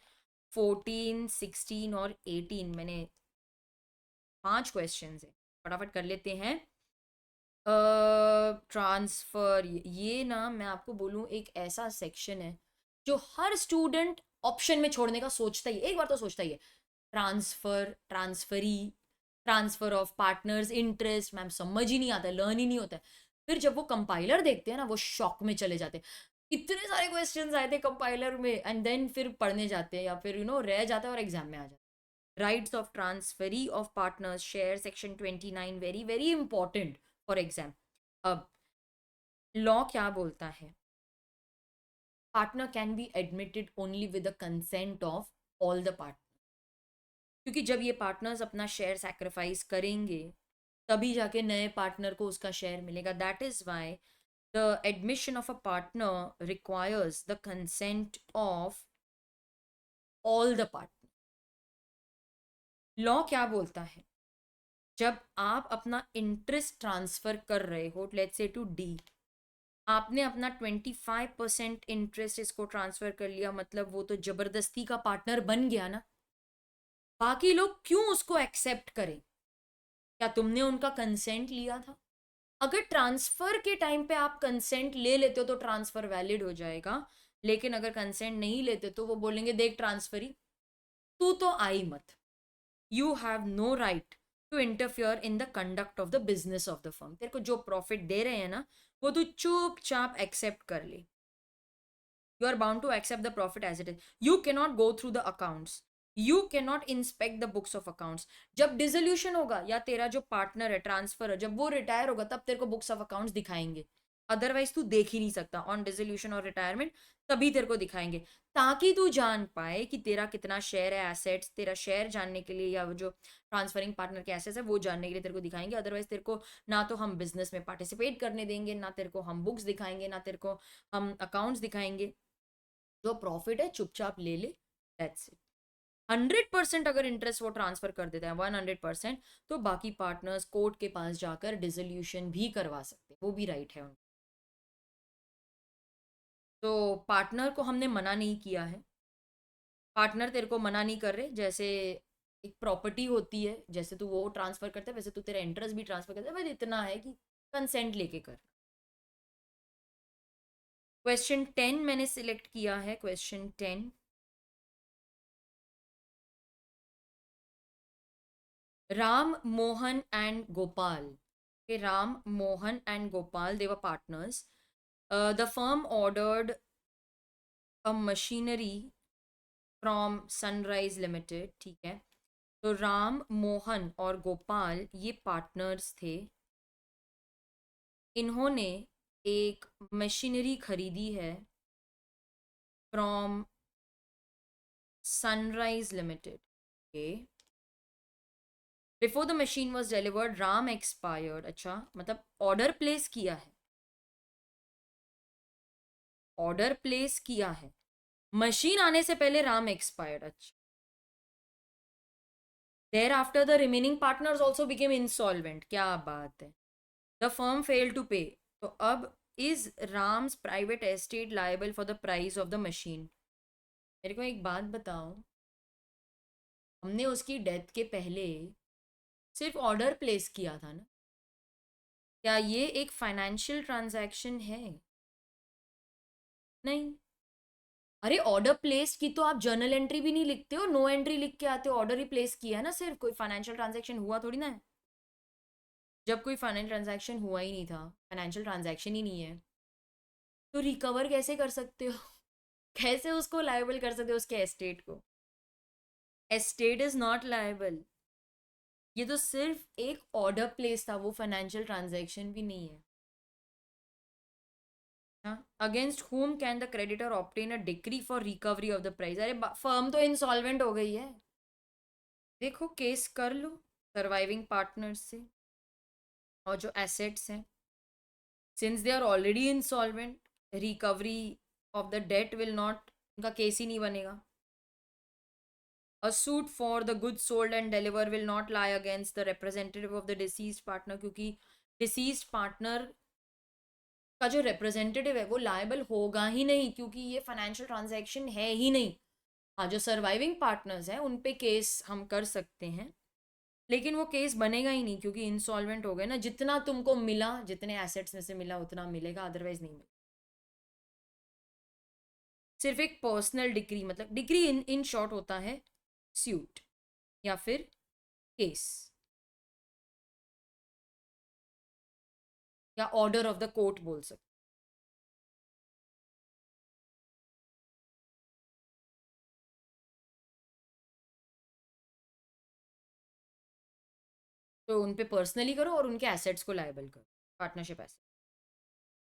14, 16 और 18। मैंने 5 क्वेश्चन है, फटाफट कर लेते हैं। ट्रांसफर, ये ना मैं आपको बोलूँ एक ऐसा सेक्शन है जो हर स्टूडेंट ऑप्शन में छोड़ने का सोचता ही, एक बार तो सोचता ही है। Transfer, transferee, transfer of partners, interest, ma'am समझ ही नहीं आता, लर्न ही नहीं होता है। फिर जब वो कंपाइलर देखते हैं ना, वो शॉक में चले जाते हैं। इतने सारे क्वेश्चंस आए थे कंपाइलर में, एंड देन फिर पढ़ने जाते हैं, या फिर रह जाता है और एग्जाम में आ जाता है। Rights of transferee of partners share, section 29, very very important for exam. अब लॉ क्या बोलता है? Partner can be admitted only with the consent of all the partner. क्योंकि जब ये पार्टनर्स अपना शेयर सैक्रिफाइस करेंगे, तभी जाके नए पार्टनर को उसका शेयर मिलेगा। That is why the admission of a partner requires the consent of all the partner. Law क्या बोलता है? जब आप अपना इंटरेस्ट ट्रांसफर कर रहे हो, लेट्स से टू डी, आपने अपना 25% इंटरेस्ट इसको ट्रांसफर कर लिया, मतलब वो तो जबरदस्ती का पार्टनर बन गया ना। बाकी लोग क्यों उसको एक्सेप्ट करें? क्या तुमने उनका कंसेंट लिया था? अगर ट्रांसफर के टाइम पे आप कंसेंट ले लेते हो तो ट्रांसफर वैलिड हो जाएगा। लेकिन अगर कंसेंट नहीं लेते तो वो बोलेंगे देख ट्रांसफरी, तू तो आई मत। You have no right to interfere in the conduct of the business of the firm. तेरे को जो प्रॉफिट दे रहे हैं ना, वो तू चुपचाप एक्सेप्ट कर ले। You are bound to accept the profit as it is. You cannot go through the accounts. You cannot inspect the books of accounts. जब डिसोल्यूशन होगा, या तेरा जो पार्टनर है ट्रांसफर है, जब वो रिटायर होगा, तब तेरे को बुक्स ऑफ अकाउंट्स दिखाएंगे। अदरवाइज तू देख ही नहीं सकता। ऑन डिसोल्यूशन और रिटायरमेंट तभी तेरे को दिखाएंगे, ताकि तू जान पाए कि तेरा कितना शेयर है, एसेट्स, तेरा शेयर जानने के लिए, या वो जो ट्रांसफरिंग पार्टनर के एसेट्स है वो जानने के लिए तेरे को दिखाएंगे। अदरवाइज तेरे को ना तो हम बिजनेस में पार्टिसिपेट करने देंगे, ना तेरे को हम बुक्स दिखाएंगे, ना तेरे को हम अकाउंट्स दिखाएंगे। जो प्रॉफिट है चुपचाप ले ले, दैट्स इट। 100% अगर इंटरेस्ट वो ट्रांसफर कर देता है, 100%, तो बाकी पार्टनर्स कोर्ट के पास जाकर डिसोल्यूशन भी करवा सकते हैं, वो भी राइट है उनका। तो पार्टनर को हमने मना नहीं किया है। पार्टनर तेरे को मना नहीं कर रहे। जैसे एक प्रॉपर्टी होती है, जैसे तू वो ट्रांसफर करता है, वैसे तू तेरा इंटरेस्ट भी ट्रांसफर करता है, बस इतना है कि कंसेंट लेके कर। क्वेश्चन 10 मैंने सिलेक्ट किया है। Question 10, Ram, Mohan, and Gopal. Okay, Ram, Mohan, and Gopal, they were partners. The firm ordered a machinery from Sunrise Limited. ठीक है, तो राम, मोहन और गोपाल ये पार्टनर्स थे। इन्होंने एक मशीनरी खरीदी है from sunrise limited. Okay, before the machine was delivered Ram expired. अच्छा, मतलब ऑर्डर प्लेस किया है, ऑर्डर प्लेस किया है, मशीन आने से पहले राम एक्सपायर्ड। अच्छा, thereafter the remaining partners also became insolvent. क्या बात है। द फर्म फेल टू पे। तो अब is Ram's private estate liable for the price of the machine. मेरे को एक बात बताओ, हमने उसकी डेथ के पहले सिर्फ ऑर्डर प्लेस किया था ना, क्या ये एक फाइनेंशियल ट्रांजैक्शन है? नहीं। अरे ऑर्डर प्लेस की तो आप जर्नल एंट्री भी नहीं लिखते हो, नो एंट्री लिख के आते हो, ऑर्डर ही प्लेस किया है ना, सिर्फ कोई फाइनेंशियल ट्रांजैक्शन हुआ थोड़ी ना है। जब कोई फाइनेंशियल ट्रांजैक्शन हुआ ही नहीं था, फाइनेंशियल ट्रांजैक्शन ही नहीं है, तो रिकवर कैसे कर सकते हो? कैसे उसको लायबल कर सकते हो, उसके एस्टेट को? Estate is not liable. ये तो सिर्फ एक ऑर्डर प्लेस था, वो फाइनेंशियल ट्रांजैक्शन भी नहीं है। अगेंस्ट हुम can the creditor obtain a decree for recovery of the price? अरे फर्म तो इंसॉल्वेंट हो गई है, देखो केस कर लो सर्वाइविंग पार्टनर्स से, और जो एसेट्स हैं, since they are already insolvent, recovery of the debt will not, उनका केस ही नहीं बनेगा। A suit for the goods sold and delivered will not lie against the representative of the deceased partner, क्योंकि deceased partner का जो representative है वो लायबल होगा ही नहीं, क्योंकि ये फाइनेंशियल ट्रांजैक्शन है ही नहीं। हाँ, जो सर्वाइविंग पार्टनर्स हैं उन पे केस हम कर सकते हैं, लेकिन वो केस बनेगा ही नहीं, क्योंकि इंसॉल्वेंट हो गए ना। जितना तुमको मिला, जितने एसेट्स में से मिला उतना मिलेगा, अदरवाइज नहीं मिलेगा। सिर्फ एक पर्सनल डिग्री, मतलब डिग्री इन इन शॉर्ट होता है स्यूट या फिर केस या ऑर्डर ऑफ द कोर्ट बोल सकते। तो उन पे पर्सनली करो और उनके एसेट्स को लायबल करो, पार्टनरशिप एसेट।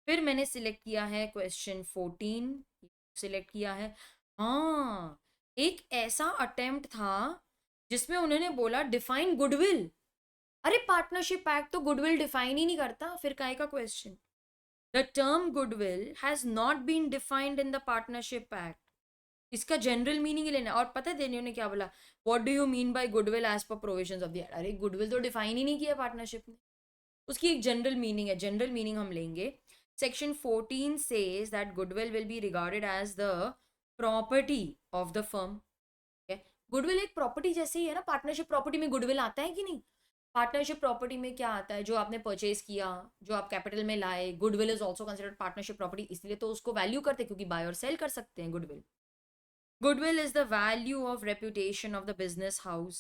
फिर मैंने सिलेक्ट किया है क्वेश्चन 14, सिलेक्ट किया है। हाँ, एक ऐसा अटेम्प्ट था जिसमें उन्होंने बोला डिफाइन गुडविल। अरे पार्टनरशिप एक्ट तो गुडविल डिफाइन ही नहीं करता, फिर काहे का question? The term goodwill has not been defined in the partnership act. इसका जनरल मीनिंग ही लेना। और पता है देनियो ने क्या बोला? What do you mean by goodwill as per provisions of the act? अरे गुडविल तो डिफाइन ही नहीं किया पार्टनरशिप ने, उसकी एक जनरल मीनिंग है। जनरल मीनिंग हम लेंगे। Section 14 says that goodwill will be regarded as the property of the firm। Goodwill एक प्रॉपर्टी जैसे ही है ना, पार्टनरशिप प्रॉपर्टी में गुडविल आता है कि नहीं? पार्टनरशिप प्रॉपर्टी में क्या आता है? जो आपने परचेज किया, जो आप कैपिटल में लाए, goodwill is also considered partnership property, इसलिए तो उसको वैल्यू करते हैं, क्योंकि बाय और सेल कर सकते हैं goodwill. Goodwill is the value of reputation of the business house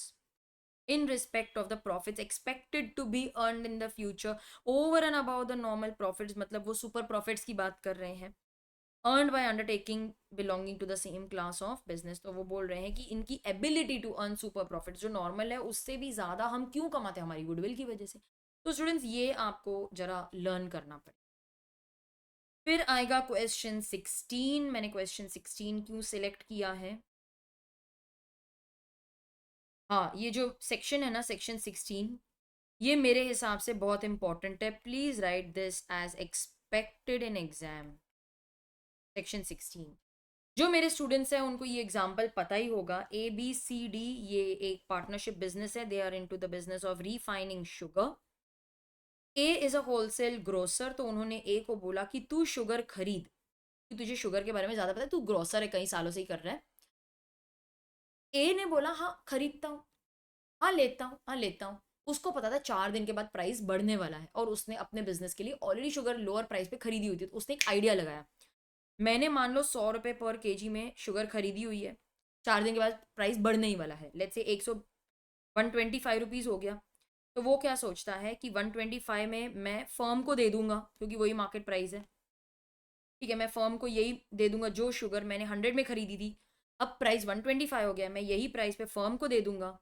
in respect of the profits expected to be earned in the future over and above the normal profits। मतलब वो super profits की बात कर रहे हैं। earned by undertaking belonging to the same class of business। तो वो बोल रहे हैं कि इनकी ability to earn super profit जो नॉर्मल है उससे भी ज़्यादा हम क्यों कमाते हैं? हमारी गुडविल की वजह से। तो स्टूडेंट्स ये आपको जरा लर्न करना पड़े। फिर आएगा क्वेश्चन 16। मैंने क्वेश्चन 16 क्यों सिलेक्ट किया है? हाँ, ये जो सेक्शन है ना, सेक्शन 16, ये मेरे हिसाब से बहुत इंपॉर्टेंट है। Please write this as expected in exam. Section 16, जो मेरे स्टूडेंट्स हैं उनको ये एग्जाम्पल पता ही होगा। ABCD, ये एक पार्टनरशिप बिजनेस है। They are into the business of refining sugar. A is a wholesale grocer. तो उन्होंने ए को बोला कि तू शुगर खरीद, कि तुझे शुगर के बारे में ज्यादा पता है, तू ग्रोसर है, कई सालों से ही कर रहा है। ए ने बोला हाँ खरीदता हूँ, हाँ लेता हूँ, हाँ लेता हूँ। उसको पता था 4 दिन के बाद प्राइस बढ़ने वाला है, और उसने अपने बिजनेस के लिए ऑलरेडी शुगर लोअर प्राइस पे खरीदी हुई थी। तो उसने एक आइडिया लगाया, मैंने मान लो 100 रुपए पर केजी में शुगर खरीदी हुई है, 4 दिन के बाद प्राइस बढ़ने ही वाला है, लेट्स से 125 रुपीज़ हो गया। तो वो क्या सोचता है कि 125 में मैं फर्म को दे दूंगा, क्योंकि वही मार्केट प्राइस है। ठीक है, मैं फर्म को यही दे दूंगा जो शुगर मैंने 100 में खरीदी थी। अब प्राइस 125 हो गया, मैं यही प्राइस पे फर्म को दे दूंगा।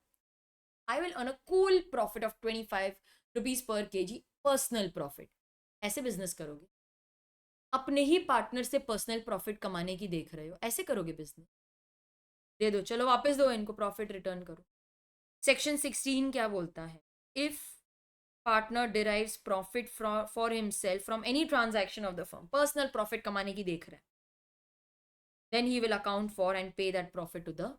I will earn a cool profit of 25 rupees per KG, personal profit. ऐसे बिजनेस करोगे? अपने ही पार्टनर से पर्सनल प्रॉफिट कमाने की देख रहे हो, ऐसे करोगे बिजनेस? दे दो, चलो वापस दो इनको, प्रॉफिट रिटर्न करो। सेक्शन 16 क्या बोलता है? If partner derives profit for himself from any transaction of the firm, personal profit कमाने की देख रहा है, then he will account for and pay that profit to the,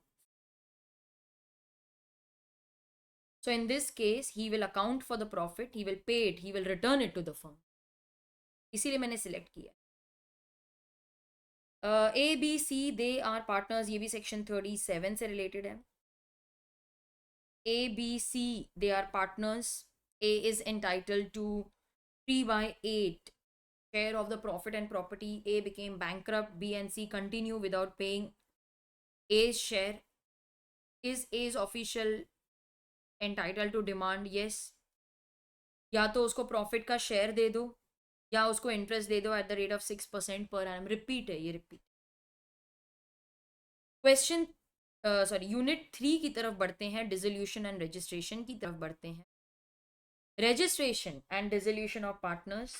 so in this case he will account for the profit, he will pay it, he will return it to the firm. इसीलिए मैंने select किया। A B C they are partners, ये भी section 37 से related है। A B C they are partners, A is entitled to 3/8 share of the profit and property. A became bankrupt, B and C continue without paying A's share. Is A's official entitled to demand? Yes. या तो उसको profit का share दे दो या उसको interest दे दो at the rate of 6% per annum. Repeat है ये, रिपीट। क्वेश्चन सॉरी यूनिट 3 की तरफ बढ़ते हैं, डिसोल्यूशन एंड रजिस्ट्रेशन की तरफ बढ़ते हैं। Registration and dissolution of partners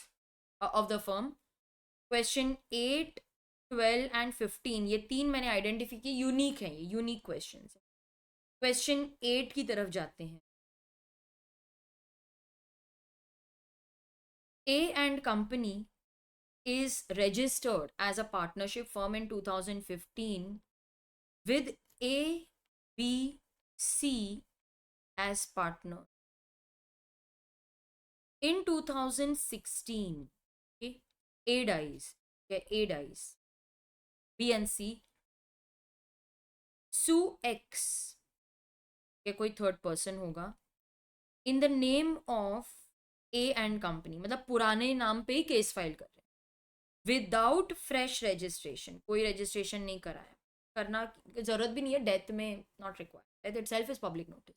of the firm, question 8, 12 and 15, ये 3 मैंने आइडेंटिफाई किए, यूनिक है, ये यूनिक क्वेश्चन है। क्वेश्चन 8 की तरफ जाते हैं। A and company is registered as a partnership firm in 2015 with A, B, C as partner. In 2016, okay, A dies, okay, A dies, B and C sue X, okay, कोई third person होगा, in the name of A and company, मतलब पुराने नाम पे ही case file कर रहे हैं, without fresh registration, कोई रजिस्ट्रेशन नहीं कराया, करना जरूरत भी नहीं है, डेथ में not required, death itself is public notice.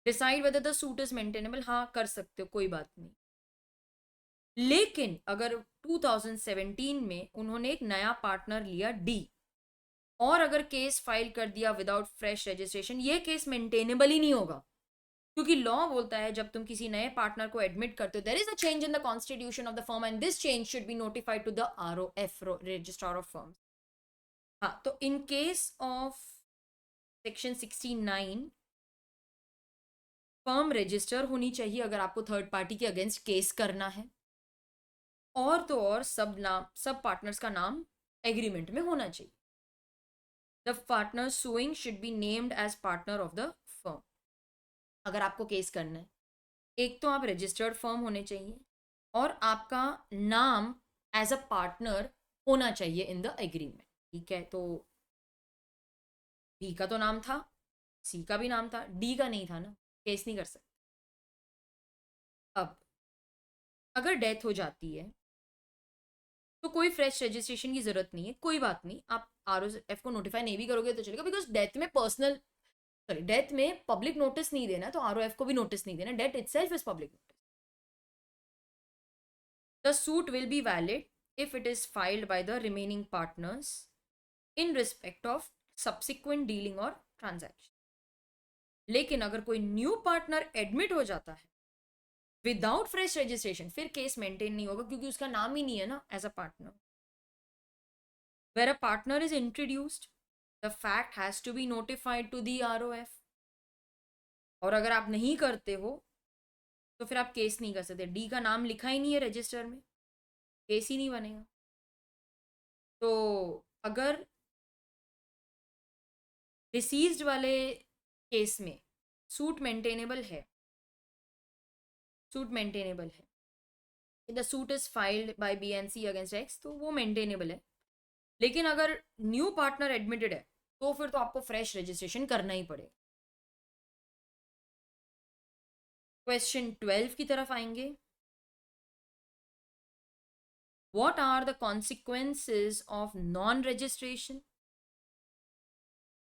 Decide whether the suit is maintainable, हाँ कर सकते हो, कोई बात नहीं। लेकिन अगर 2017 में उन्होंने एक नया पार्टनर लिया डी, और अगर केस फाइल कर दिया विदाउट फ्रेश रजिस्ट्रेशन, ये केस मेंटेनेबल ही नहीं होगा, क्योंकि लॉ बोलता है जब तुम किसी नए पार्टनर को एडमिट करते हो, there is a change in the constitution of the firm and this change should be notified to the ROF, registrar of firms. हाँ, तो in case of section 69 firm register होनी चाहिए अगर आपको थर्ड पार्टी के against case करना है, और तो और सब पार्टनर्स का नाम एग्रीमेंट में होना चाहिए। The partner suing should be named as partner of the firm. अगर आपको केस करना है, एक तो आप रजिस्टर्ड फर्म होने चाहिए और आपका नाम एज अ पार्टनर होना चाहिए इन द एग्रीमेंट, ठीक है? तो बी का तो नाम था, सी का भी नाम था, डी का नहीं था ना, केस नहीं कर सकते। अब अगर डेथ हो जाती है तो कोई फ्रेश रजिस्ट्रेशन की जरूरत नहीं है, कोई बात नहीं, आप ROF को नोटिफाई नहीं भी करोगे तो चलेगा, बिकॉज डेथ में पर्सनल सॉरी डेथ में पब्लिक नोटिस नहीं देना, तो ROF को भी नोटिस नहीं देना, death itself is public notice. The suit will be valid if it is filed by the remaining partners in respect of subsequent dealing or transaction. लेकिन अगर कोई न्यू पार्टनर एडमिट हो जाता है विदाउट फ्रेश रजिस्ट्रेशन, फिर case maintain नहीं होगा, क्योंकि उसका नाम ही नहीं है ना as a partner. Where a partner is introduced, the fact has to be notified to the ROF, और अगर आप नहीं करते हो तो फिर आप केस नहीं कर सकते, डी का नाम लिखा ही नहीं है रजिस्टर में, केस ही नहीं बनेगा। तो अगर डिसीज्ड वाले केस में सूट मेंटेनेबल है, सूट मेंटेनेबल है, the suit is filed by B and C against X, तो वो मेंटेनेबल है। लेकिन अगर न्यू पार्टनर एडमिटेड है तो फिर तो आपको फ्रेश रजिस्ट्रेशन करना ही पड़ेगा। क्वेश्चन 12 की तरफ आएंगे। What are the consequences of non-registration?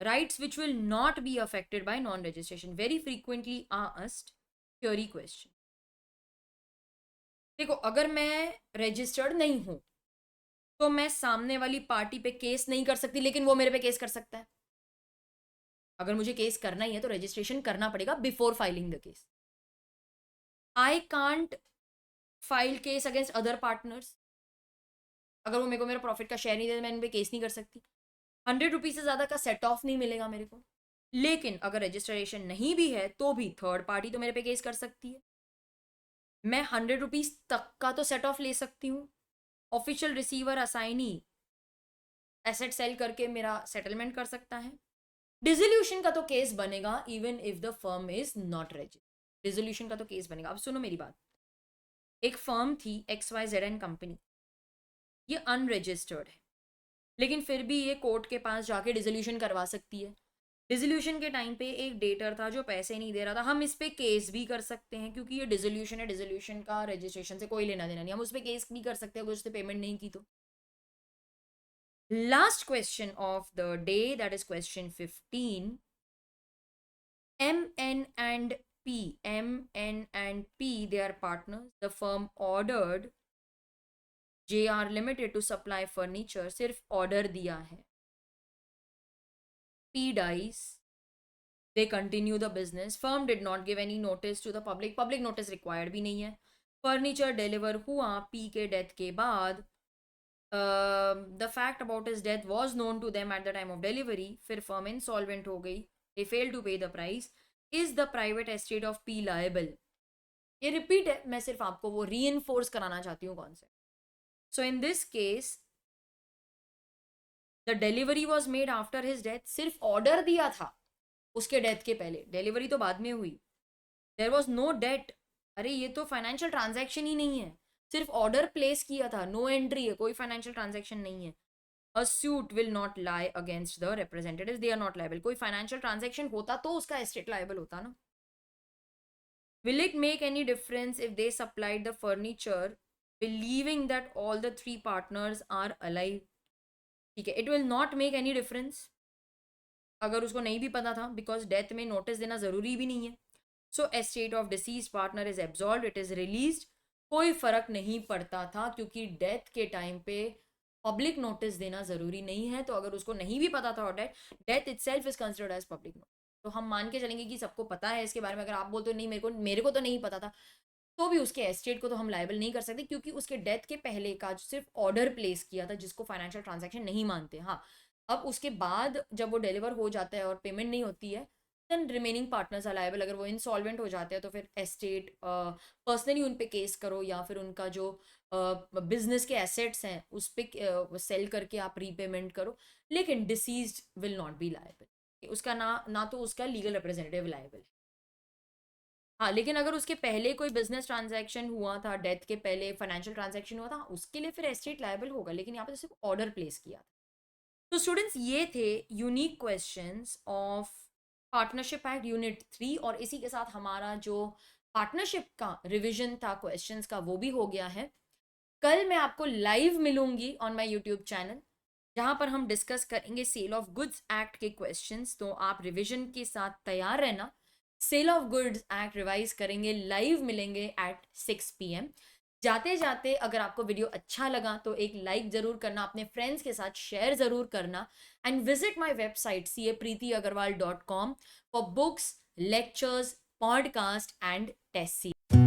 Rights which will not be affected by non-registration, very frequently asked theory question. देखो, अगर मैं रजिस्टर्ड नहीं हूं तो मैं सामने वाली पार्टी पे केस नहीं कर सकती, लेकिन वो मेरे पे केस कर सकता है। अगर मुझे केस करना ही है तो रजिस्ट्रेशन करना पड़ेगा before filing the case. I can't file case against other partners, अगर वो मेरे को मेरा प्रॉफिट का शेयर नहीं दे, मैं इन पे केस नहीं कर सकती। 100 रुपीज से ज्यादा का सेट ऑफ नहीं मिलेगा मेरे को, लेकिन अगर रजिस्ट्रेशन नहीं भी है तो भी थर्ड पार्टी तो मेरे पे केस कर सकती है। मैं 100 रुपीज तक का तो सेट ऑफ ले सकती हूँ। Official receiver assignee asset sell करके मेरा सेटलमेंट कर सकता है। डिसोल्यूशन का तो केस बनेगा even if the firm is not registered. Dissolution का तो केस बनेगा। अब सुनो मेरी बात। एक फर्म थी XYZN कंपनी, ये अनरजिस्टर्ड है, लेकिन फिर भी ये कोर्ट के पास जाके डिसोल्यूशन करवा सकती है। डिसोल्यूशन के टाइम पे एक डेटर था जो पैसे नहीं दे रहा था, हम इस पे केस भी कर सकते हैं क्योंकि ये डिसोल्यूशन है। डिसोल्यूशन का रजिस्ट्रेशन से कोई लेना देना नहीं, हम उस पर केस भी कर सकते हैं अगर उसने पेमेंट नहीं की तो। Last question of the day, that is question 15। MN and P, they are partners. The firm ordered JR Limited to supply furniture. सिर्फ ऑर्डर दिया है। P dies. They continue the business. Firm did not give any notice to the public. Public notice required भी नहीं है। Furniture deliver हुआ P के death के बाद। The fact about his death was known to them at the time of delivery. फिर firm insolvent हो गई। They failed to pay the price. Is the private estate of P liable? ये repeat है, मैं सिर्फ आपको वो रीइंफोर्स कराना चाहती हूँ concept. So in this case the delivery was made after his death. सिर्फ ऑर्डर दिया था उसके डेथ के पहले, डिलीवरी तो बाद में हुई। There was no debt. अरे ये तो फाइनेंशियल ट्रांजैक्शन ही नहीं है, सिर्फ ऑर्डर प्लेस किया था, नो एंट्री है, कोई फाइनेंशियल ट्रांजैक्शन नहीं है। A suit will not lie against the representatives, they are not liable. कोई फाइनेंशियल ट्रांजैक्शन होता तो उसका एस्टेट लायबल होता ना। Will it make any difference if they supplied the furniture believing that all the three partners are alive? ठीक है, it will not make any difference अगर उसको नहीं भी पता था, बिकॉज डेथ में नोटिस देना जरूरी भी नहीं है। So estate of deceased partner is absolve, it is release. कोई फर्क नहीं पड़ता था क्योंकि डेथ के टाइम पे पब्लिक नोटिस देना जरूरी नहीं है। तो अगर उसको नहीं भी पता था और death itself is considered as public notice, तो हम मान के चलेंगे कि सबको पता है इसके बारे में। अगर आप बोलते हो नहीं मेरे को तो नहीं पता था, तो भी उसके एस्टेट को तो हम लायबल नहीं कर सकते क्योंकि उसके डेथ के पहले का सिर्फ ऑर्डर प्लेस किया था, जिसको फाइनेंशियल ट्रांजैक्शन नहीं मानते। हाँ, अब उसके बाद जब वो डिलीवर हो जाता है और पेमेंट नहीं होती है, then remaining partners are liable. अगर वो इंसॉल्वेंट हो जाते हैं तो फिर एस्टेट पर्सनली उन पे केस करो या फिर उनका जो बिजनेस के एसेट्स हैं उस पर सेल करके आप रीपेमेंट करो, लेकिन deceased will not be liable. उसका ना तो उसका लीगल रिप्रेजेंटेटिव लायबल है। हाँ, लेकिन अगर उसके पहले कोई बिजनेस ट्रांजैक्शन हुआ था, डेथ के पहले फाइनेंशियल ट्रांजैक्शन हुआ था, उसके लिए फिर एस्टेट लायबल होगा, लेकिन यहाँ पे तो सिर्फ ऑर्डर प्लेस किया था। तो स्टूडेंट्स, ये थे unique questions of partnership act unit 3, और इसी के साथ हमारा जो पार्टनरशिप का रिविजन था क्वेश्चंस का वो भी हो गया है। कल मैं आपको लाइव मिलूंगी ऑन माय यूट्यूब चैनल, जहां पर हम डिस्कस करेंगे सेल ऑफ गुड्स एक्ट के क्वेश्चंस। तो आप रिविजन के साथ तैयार रहना। Sale of goods act revise करेंगे, लाइव मिलेंगे एट 6 PM। जाते जाते अगर आपको वीडियो अच्छा लगा तो एक लाइक जरूर करना, अपने फ्रेंड्स के साथ शेयर जरूर करना, and visit my website capreetyagarwal.com for books, lectures, podcast and test series.